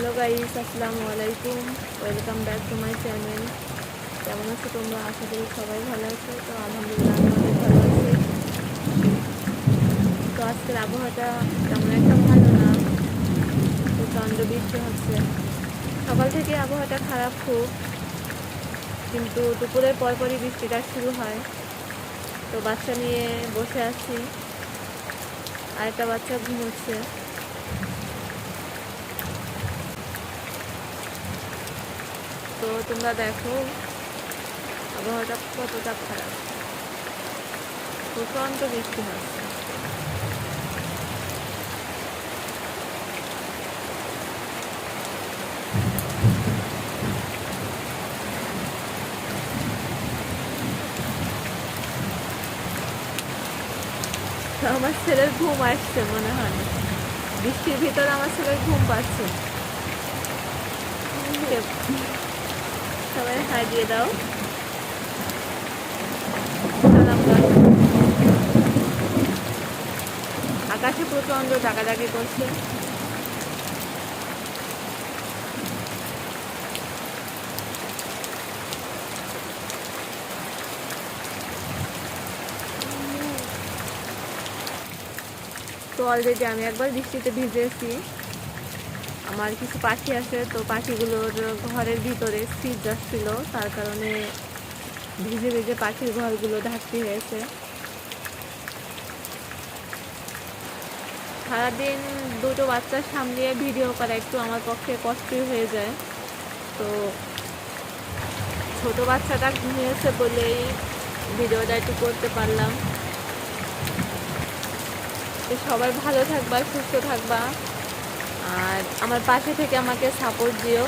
Hello guys, আসসালামু আলাইকুম। Welcome back to my channel. কেমন আছো তোমরা? আশা করি সবাই ভালো আছো। তো আলহামদুলিল্লাহ আমি অনেক ভালো আছি। তো আজকের আবহাওয়াটা তেমন একটা ভালো না, প্রচণ্ড বৃষ্টি হচ্ছে। সকাল থেকে আবহাওয়াটা খারাপ খুব, কিন্তু দুপুরের পরপরই বৃষ্টিটা শুরু হয়। তো বাচ্চা নিয়ে বসে আছি, আরেকটা বাচ্চা ঘুমোচ্ছে। তো তোমরা দেখো আবহাওয়াটা কতটা খারাপ, প্রচণ্ড বৃষ্টি হচ্ছে। তো আমার ছেলের ঘুম আসছে মনে হয়, বৃষ্টির ভিতরে আমার ছেলের ঘুম পাচ্ছে। সবাই হাই দিয়ে দাও, সালাম দাও। আকাশে প্রচণ্ড ডাকাডাকি করছে। তো অলরেডি আমি একবার বৃষ্টিতে ভিজেছি। আমার কিছু পাখি আছে, তো পাখিগুলোর ঘরের ভিতরে শীত যাচ্ছিল, তার কারণে ভিজে ভিজে পাখির ঘরগুলো ঢাকতে হয়েছে। সারাদিন দুটো বাচ্চার সামনে ভিডিও করা একটু আমার পক্ষে কষ্টই হয়ে যায়। তো ছোট বাচ্চাটা ঘুমিয়েছে বলেই ভিডিওটা একটু করতে পারলাম। তো সবাই ভালো থাকবা, সুস্থ থাকবা, আর আমার পাশে থেকে আমাকে সাপোর্ট দিও।